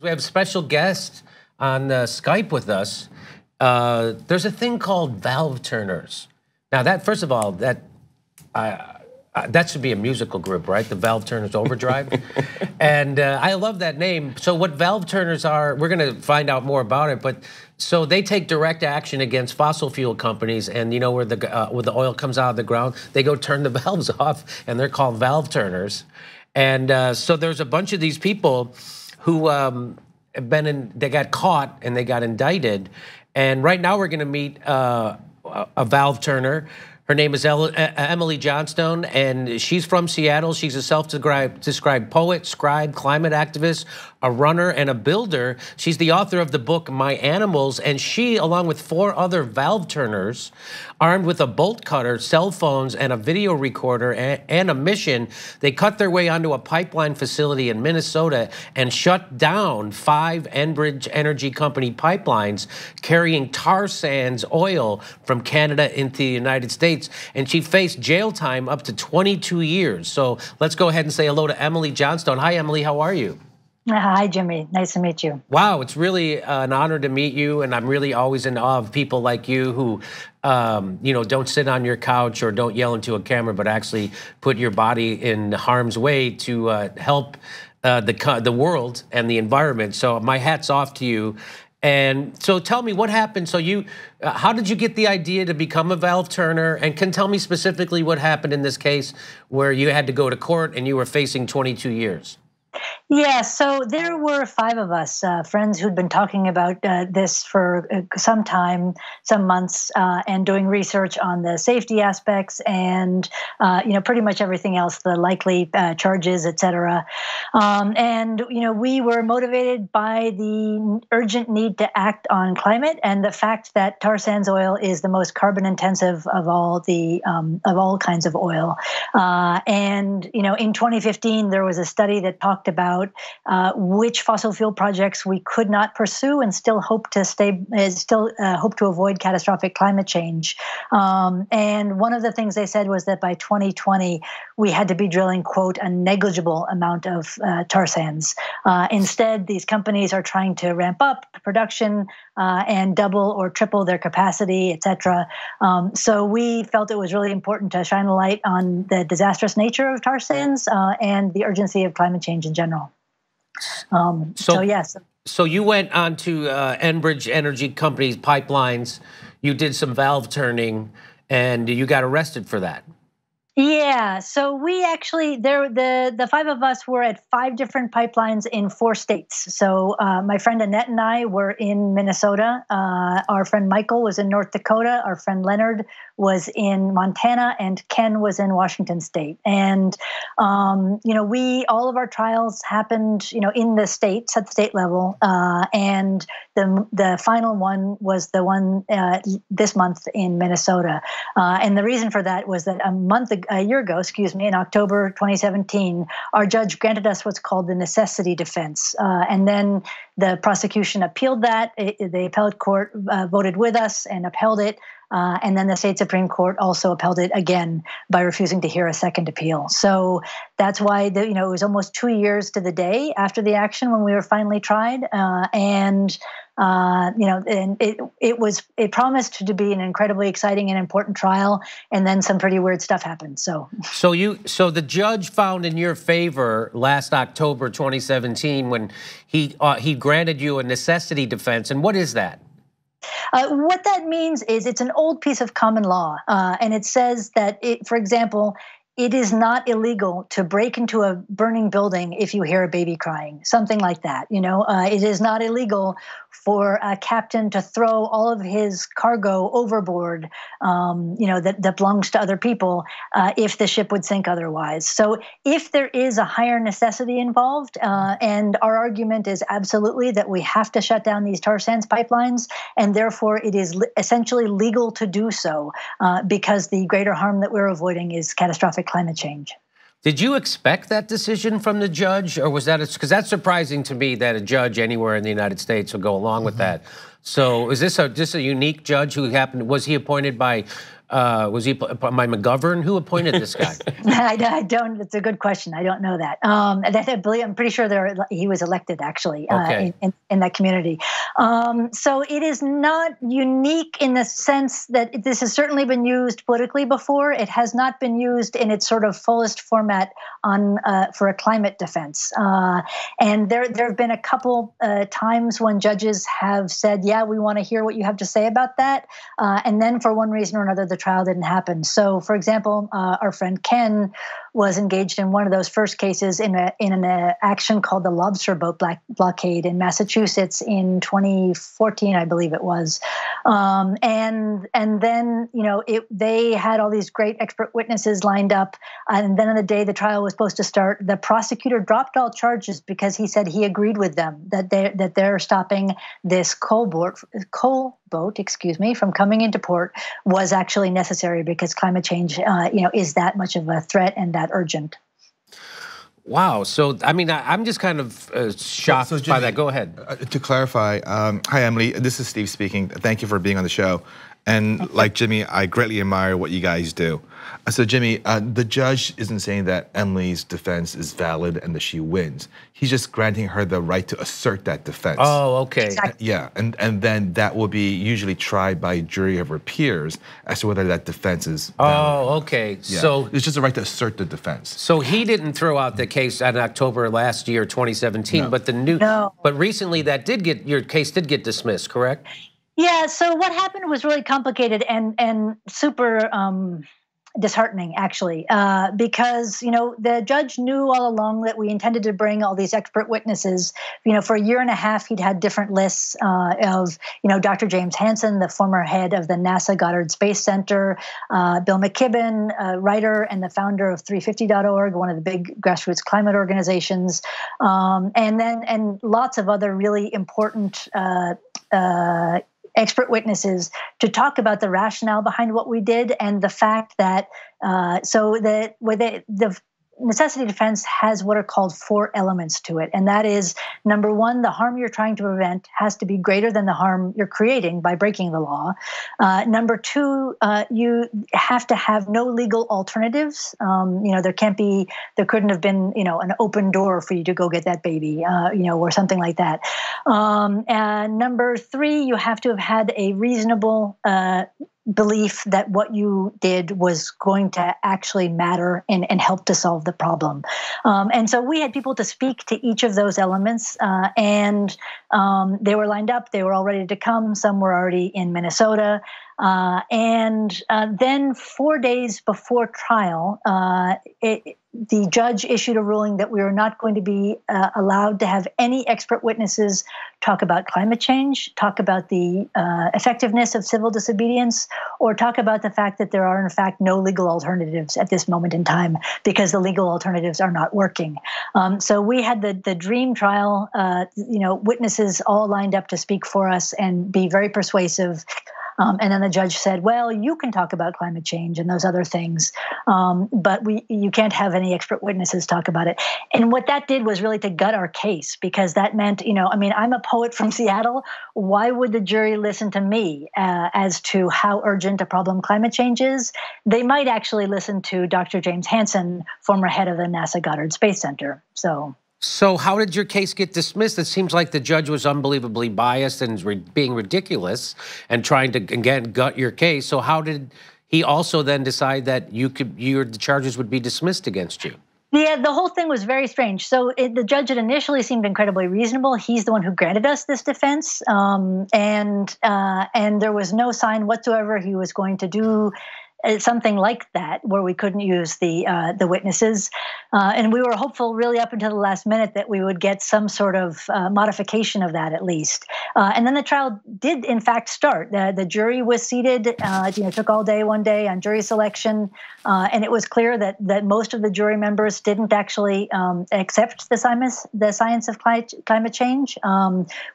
We have a special guest on Skype with us. There's a thing called valve turners. Now, first of all, that should be a musical group, right? The Valve Turners Overdrive. And I love that name. So what valve turners are, we're going to find out more about it. But so they take direct action against fossil fuel companies, and you know where the oil comes out of the ground, they go turn the valves off, and they're called valve turners. And so there's a bunch of these people who they got caught and they got indicted. And right now we're going to meet a valve turner. Her name is Emily Johnston, and she's from Seattle. She's a self-described poet, scribe, climate activist, a runner, and a builder. She's the author of the book My Animals, and she, along with 4 other valve turners, armed with a bolt cutter, cell phones, and a video recorder, and a mission, they cut their way onto a pipeline facility in Minnesota and shut down 5 Enbridge Energy Company pipelines carrying tar sands oil from Canada into the United States. And she faced jail time up to 22 years. So let's go ahead and say hello to Emily Johnston. Hi, Emily, how are you? Hi, Jimmy. Nice to meet you. Wow, it's really an honor to meet you, and I'm really always in awe of people like you who, don't sit on your couch or don't yell into a camera, but actually put your body in harm's way to help the world and the environment. So my hat's off to you. And so tell me what happened. So how did you get the idea to become a valve turner? And can tell me specifically what happened in this case where you had to go to court and you were facing 22 years? Yeah, so there were 5 of us, friends who'd been talking about this for some time, some months, and doing research on the safety aspects and, pretty much everything else, the likely charges, et cetera. And we were motivated by the urgent need to act on climate and the fact that tar sands oil is the most carbon intensive of all kinds of oil. And in 2015, there was a study that talked about which fossil fuel projects we could not pursue and still hope to avoid catastrophic climate change. And one of the things they said was that by 2020 we had to be drilling, quote, a negligible amount of tar sands. Instead, these companies are trying to ramp up production and double or triple their capacity, et cetera. So we felt it was really important to shine a light on the disastrous nature of tar sands and the urgency of climate change in general. Yes. So you went on to Enbridge Energy Company's pipelines. You did some valve turning, and you got arrested for that. Yeah, so we actually, the 5 of us were at 5 different pipelines in 4 states. So my friend Annette and I were in Minnesota. Our friend Michael was in North Dakota. Our friend Leonard was in Montana, and Ken was in Washington State. And all of our trials happened, in the states at the state level. And the final one was the one this month in Minnesota. And the reason for that was that a year ago, in October 2017, our judge granted us what's called the necessity defense. And then the prosecution appealed that. The appellate court voted with us and upheld it. And then the state Supreme Court also upheld it again by refusing to hear a second appeal. So that's why it was almost 2 years to the day after the action when we were finally tried. And it promised to be an incredibly exciting and important trial. And then some pretty weird stuff happened. So the judge found in your favor last October 2017 when he granted you a necessity defense. And what is that? What that means is it's an old piece of common law, and it says that, for example, it is not illegal to break into a burning building if you hear a baby crying, something like that. It is not illegal for a captain to throw all of his cargo overboard, that belongs to other people, if the ship would sink otherwise. So if there is a higher necessity involved, and our argument is absolutely that we have to shut down these tar sands pipelines, and therefore it is essentially legal to do so, because the greater harm that we're avoiding is catastrophic climate change. Did you expect that decision from the judge, or was that because that's surprising to me that a judge anywhere in the United States would go along with that? So is this just a unique judge who was he appointed by Was he by McGovern? Who appointed this guy? I don't. It's a good question. I don't know that. I'm pretty sure he was elected actually in that community. So it is not unique in the sense that this has certainly been used politically before. It has not been used in its sort of fullest format for a climate defense. And there have been a couple times when judges have said, "Yeah, we want to hear what you have to say about that," and then for one reason or another, the trial didn't happen. So, for example, our friend Ken was engaged in one of those first cases in an action called the lobster boat blockade in Massachusetts in 2014, I believe it was. And then they had all these great expert witnesses lined up, and then on the day the trial was supposed to start, the prosecutor dropped all charges because he said he agreed with them that they're stopping this coal boat, from coming into port was actually necessary because climate change, is that much of a threat and that urgent. Wow. So, I mean, I'm just kind of shocked Jimmy, by that. Go ahead. To clarify, hi, Emily. This is Steve speaking. Thank you for being on the show. And like Jimmy, I greatly admire what you guys do. So Jimmy, the judge isn't saying that Emily's defense is valid and that she wins. He's just granting her the right to assert that defense. Oh, okay. Exactly. Yeah, and then that will be usually tried by a jury of her peers as to whether that defense is valid. Oh, okay. Yeah. So it's just a right to assert the defense. So he didn't throw out the case in October last year, 2017, but but recently your case did get dismissed, correct? Yeah, so what happened was really complicated and super disheartening, actually, because the judge knew all along that we intended to bring all these expert witnesses. For a year and a half, he'd had different lists of Dr. James Hansen, the former head of the NASA Goddard Space Center, Bill McKibben, a writer and the founder of 350.org, one of the big grassroots climate organizations, and lots of other really important expert witnesses to talk about the rationale behind what we did and the fact that the necessity defense has what are called 4 elements to it. And that is, number one, the harm you're trying to prevent has to be greater than the harm you're creating by breaking the law. Number two, you have to have no legal alternatives. There couldn't have been, an open door for you to go get that baby, or something like that. And number three, you have to have had a reasonable belief that what you did was going to actually matter and help to solve the problem. And so we had people to speak to each of those elements, and they were lined up. They were all ready to come. Some were already in Minnesota. And then 4 days before trial, the judge issued a ruling that we were not going to be allowed to have any expert witnesses talk about climate change, talk about the effectiveness of civil disobedience, or talk about the fact that there are, in fact, no legal alternatives at this moment in time because the legal alternatives are not working. So we had the dream trial, witnesses all lined up to speak for us and be very persuasive. And then the judge said, well, you can talk about climate change and those other things, but you can't have any expert witnesses talk about it. And what that did was really to gut our case, because that meant, I'm a poet from Seattle. Why would the jury listen to me as to how urgent a problem climate change is? They might actually listen to Dr. James Hansen, former head of the NASA Goddard Space Center. So how did your case get dismissed? It seems like the judge was unbelievably biased and being ridiculous and trying to, again, gut your case. So how did he also then decide that the charges would be dismissed against you? Yeah, the whole thing was very strange. So the judge had initially seemed incredibly reasonable. He's the one who granted us this defense, and there was no sign whatsoever he was going to do something like that, where we couldn't use the witnesses, and we were hopeful, really up until the last minute, that we would get some sort of modification of that at least. And then the trial did, in fact, start. The jury was seated. Took all day one day on jury selection, and it was clear that most of the jury members didn't actually accept the science of climate change,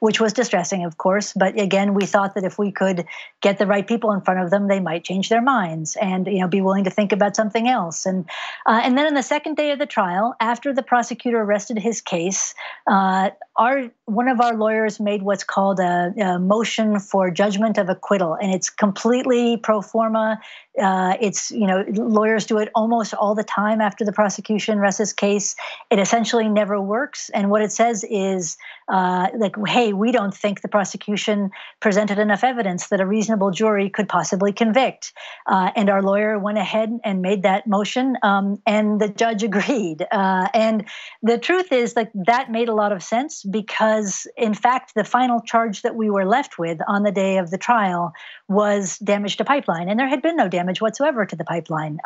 which was distressing, of course. But again, we thought that if we could get the right people in front of them, they might change their minds. and be willing to think about something else. And then on the second day of the trial, after the prosecutor rested his case, one of our lawyers made what's called a motion for judgment of acquittal, and it's completely pro forma. It's lawyers do it almost all the time after the prosecution rests his case. It essentially never works, and what it says is hey, we don't think the prosecution presented enough evidence that a reasonable jury could possibly convict. And our lawyer went ahead and made that motion, and the judge agreed. And the truth is that made a lot of sense because, in fact, the final charge that we were left with on the day of the trial was damage to pipeline, and there had been no damage whatsoever to the pipeline.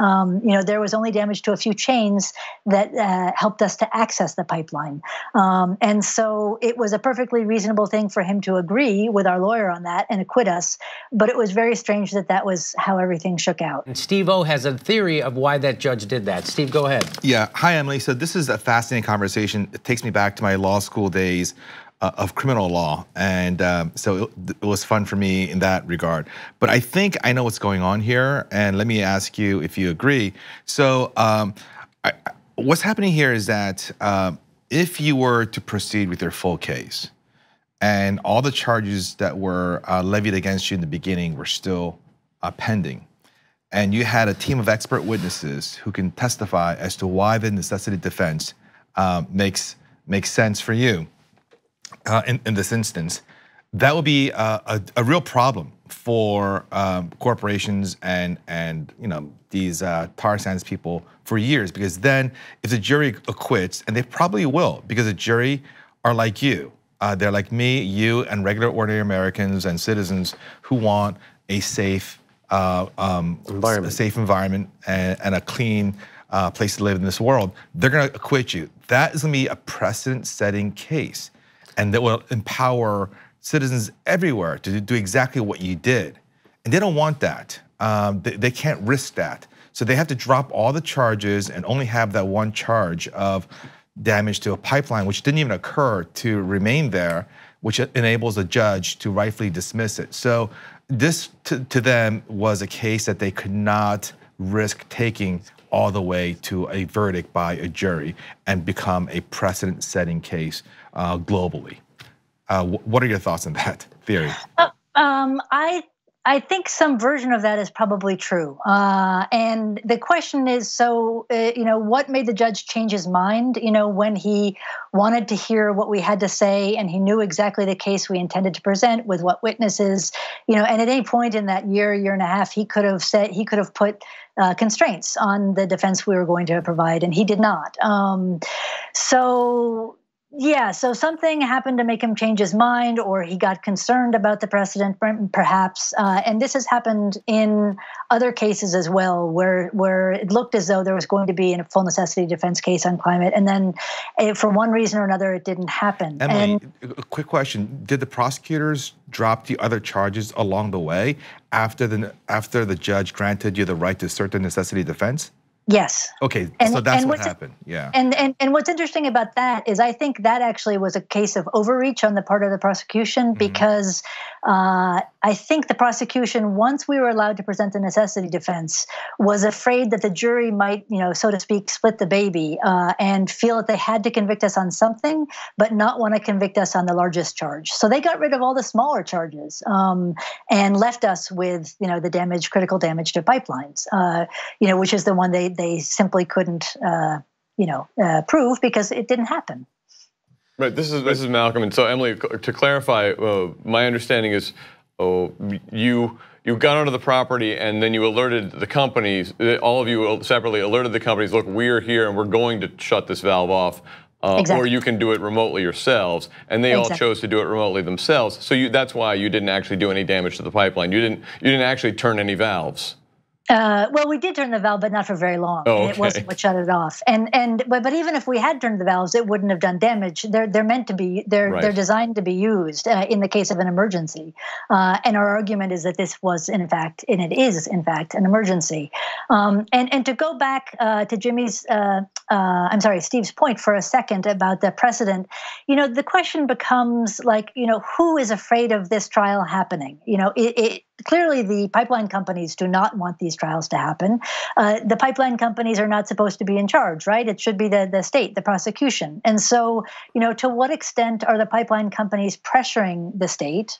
There was only damage to a few chains that helped us to access the pipeline. And so it was a perfectly reasonable thing for him to agree with our lawyer on that and acquit us. But it was very strange that was how everything shook out. And Steve O has a theory of why that judge did that. Steve, go ahead. Yeah. Hi, Emily. So this is a fascinating conversation. It takes me back to my law school days of criminal law. And so it was fun for me in that regard. But I think I know what's going on here. And let me ask you if you agree. So what's happening here is that if you were to proceed with your full case and all the charges that were levied against you in the beginning were still pending, and you had a team of expert witnesses who can testify as to why the necessity defense makes sense for you in this instance, that would be a real problem for corporations and these tar sands people for years, because then if the jury acquits, and they probably will, because the jury are like you, they're like me, you, and regular ordinary Americans and citizens who want a safe environment and a clean place to live in this world. They're gonna acquit you. That is gonna be a precedent-setting case, and that will empower citizens everywhere to do exactly what you did. And they don't want that. They can't risk that. So they have to drop all the charges and only have that one charge of damage to a pipeline, which didn't even occur, to remain there, which enables a judge to rightfully dismiss it. So this to them was a case that they could not risk taking all the way to a verdict by a jury and become a precedent-setting case globally. What are your thoughts on that theory? I think some version of that is probably true. And the question is, what made the judge change his mind, when he wanted to hear what we had to say and he knew exactly the case we intended to present with what witnesses, and at any point in that year and a half, he could have put constraints on the defense we were going to provide, and he did not. So something happened to make him change his mind, or he got concerned about the precedent, perhaps. And this has happened in other cases as well, where it looked as though there was going to be a full necessity defense case on climate, and then for one reason or another, it didn't happen. Emily, a quick question: did the prosecutors drop the other charges along the way after the judge granted you the right to assert the necessity defense? Yes. Okay, so that's what happened. Yeah. And what's interesting about that is I think that actually was a case of overreach on the part of the prosecution, because I think the prosecution, once we were allowed to present the necessity defense, was afraid that the jury might, so to speak, split the baby and feel that they had to convict us on something, but not want to convict us on the largest charge. So they got rid of all the smaller charges and left us with, the critical damage to pipelines, which is the one they simply couldn't, prove because it didn't happen. Right. This is Malcolm, and so Emily, to clarify, my understanding is, you got onto the property and then you alerted the companies. All of you separately alerted the companies. Look, we're here and we're going to shut this valve off, exactly. Or you can do it remotely yourselves. And they all chose to do it remotely themselves. So that's why you didn't actually do any damage to the pipeline. You didn't actually turn any valves. Well, we did turn the valve, but not for very long. Oh, okay. And it wasn't what shut it off. But even if we had turned the valves, it wouldn't have done damage. They're meant to be. They're designed to be used in the case of an emergency. And our argument is that this was, in fact, and it is, in fact, an emergency. And to go back to Steve's point for a second about the precedent, the question becomes who is afraid of this trial happening? clearly the pipeline companies do not want these trials to happen. The pipeline companies are not supposed to be in charge, right? It should be the state, the prosecution. And so, to what extent are the pipeline companies pressuring the state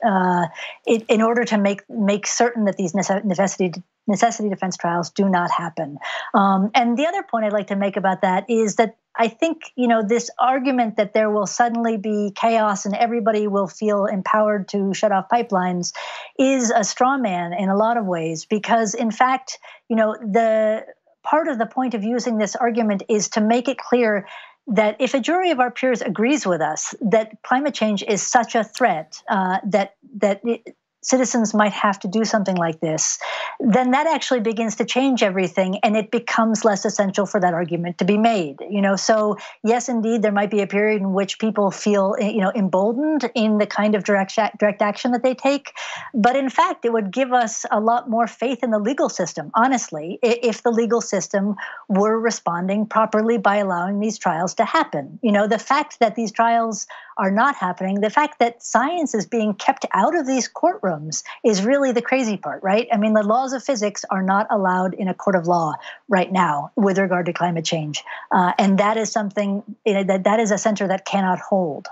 in order to make certain that these necessity defense trials do not happen? And the other point I'd like to make about that is that I think, this argument that there will suddenly be chaos and everybody will feel empowered to shut off pipelines is a straw man in a lot of ways, because in fact, the part of the point of using this argument is to make it clear that if a jury of our peers agrees with us that climate change is such a threat that citizens might have to do something like this, then that actually begins to change everything, and it becomes less essential for that argument to be made. So yes, indeed, there might be a period in which people feel, emboldened in the kind of direct action that they take. But in fact, it would give us a lot more faith in the legal system, honestly, if the legal system were responding properly by allowing these trials to happen. The fact that these trials are not happening, the fact that science is being kept out of these courtrooms is really the crazy part, right? I mean, the laws of physics are not allowed in a court of law right now with regard to climate change. And that is something, that is a center that cannot hold.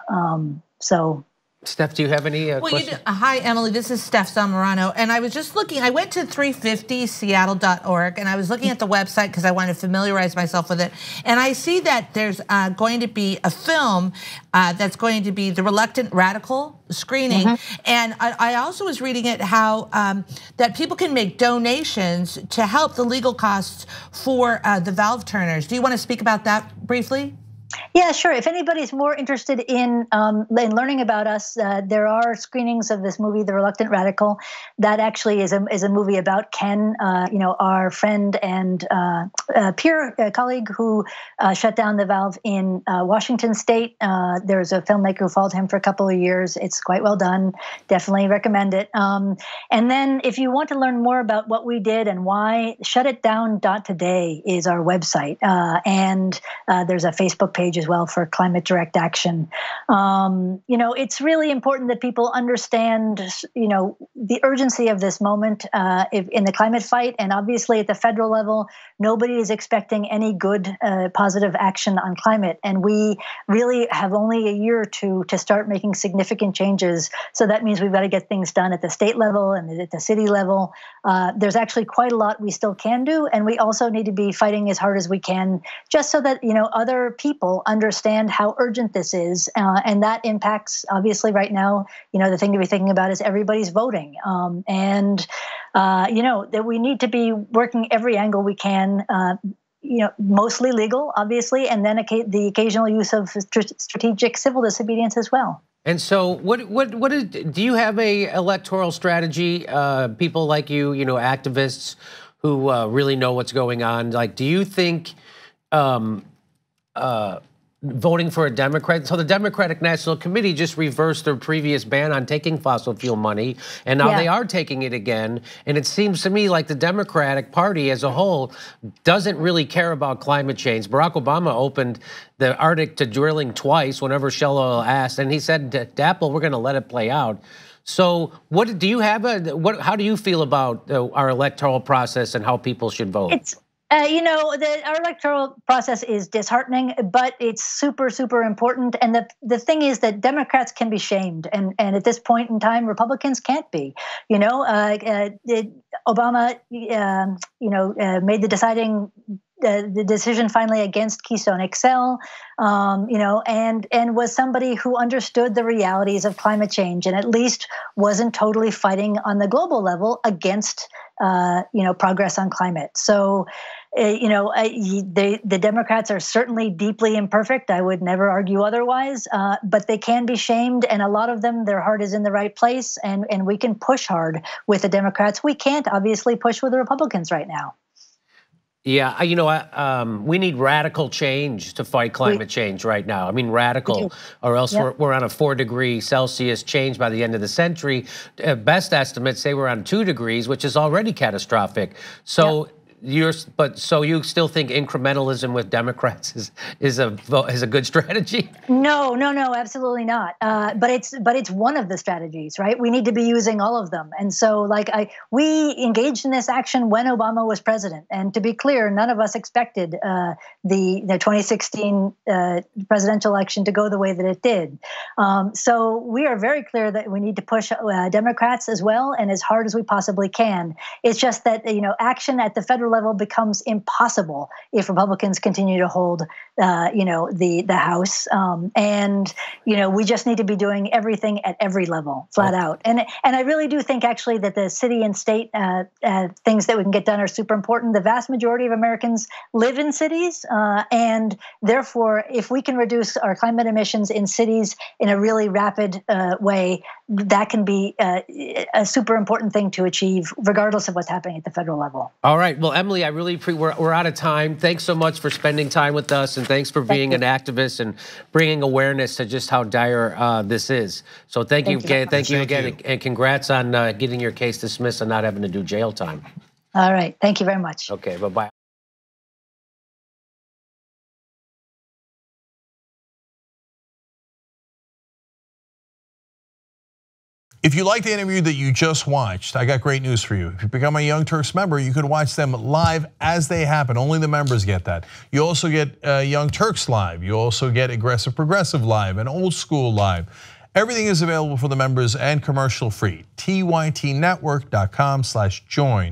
Steph, do you have any questions? Hi, Emily. This is Steph Zamorano. And I was just looking, I went to 350seattle.org, and I was looking at the website because I wanted to familiarize myself with it. And I see that there's going to be a film that's going to be The Reluctant Radical screening. And I also was reading it how that people can make donations to help the legal costs for the valve turners. Do you want to speak about that briefly? Yeah, sure. If anybody's more interested in learning about us, there are screenings of this movie, The Reluctant Radical. That actually is a movie about Ken, our friend and peer colleague who shut down the valve in Washington State. There's a filmmaker who followed him for a couple of years. It's quite well done. Definitely recommend it. And then if you want to learn more about what we did and why, shutitdown.today is our website. And there's a Facebook page as well for climate direct action. It's really important that people understand, the urgency of this moment in the climate fight. And obviously at the federal level, nobody is expecting any good positive action on climate. And we really have only a year or two to start making significant changes. So that means we've got to get things done at the state level and at the city level. There's actually quite a lot we still can do. And we also need to be fighting as hard as we can, just so that, other people understand how urgent this is. And that impacts, obviously, right now, the thing to be thinking about is everybody's voting. That we need to be working every angle we can, mostly legal, obviously, and then the occasional use of strategic civil disobedience as well. And so, do you have a electoral strategy? People like you, activists who really know what's going on. Like, do you think voting for a Democrat? So the Democratic National Committee just reversed their previous ban on taking fossil fuel money, and now they are taking it again. And it seems to me like the Democratic Party as a whole doesn't really care about climate change. Barack Obama opened the Arctic to drilling twice whenever Shell Oil asked, and he said to Apple, we're going to let it play out. So what do you have? How do you feel about our electoral process and how people should vote? Our electoral process is disheartening, but it's super, super important. And the thing is that Democrats can be shamed, and at this point in time, Republicans can't be. Obama, made the decision finally against Keystone XL, and was somebody who understood the realities of climate change and at least wasn't totally fighting on the global level against, progress on climate. So, the Democrats are certainly deeply imperfect. I would never argue otherwise, but they can be shamed, and a lot of them, their heart is in the right place, and we can push hard with the Democrats. We can't obviously push with the Republicans right now. Yeah, we need radical change to fight climate change right now. I mean, radical, or else we're on a 4°C change by the end of the century. Best estimates say we're on 2 degrees, which is already catastrophic. So so you still think incrementalism with Democrats is a good strategy? No, absolutely not. But it's one of the strategies, right? We need to be using all of them. And so, we engaged in this action when Obama was president. And to be clear, none of us expected the 2016 presidential election to go the way that it did. So we are very clear that we need to push Democrats as well, and as hard as we possibly can. It's just that action at the federal level becomes impossible if Republicans continue to hold the House, and we just need to be doing everything at every level, flat out. And I really do think actually that the city and state things that we can get done are super important. The vast majority of Americans live in cities, and therefore, if we can reduce our climate emissions in cities in a really rapid way, that can be a super important thing to achieve, regardless of what's happening at the federal level. All right. Well, Emily, I really we're out of time. Thanks so much for spending time with us, and thanks for being an activist and bringing awareness to just how dire this is. So thank you again, and congrats on getting your case dismissed and not having to do jail time. All right. Thank you very much. Okay. Bye-bye. If you like the interview that you just watched, I got great news for you. If you become a Young Turks member, you could watch them live as they happen. Only the members get that. You also get Young Turks live. You also get Aggressive Progressive live and Old School live. Everything is available for the members and commercial free. tytnetwork.com/join.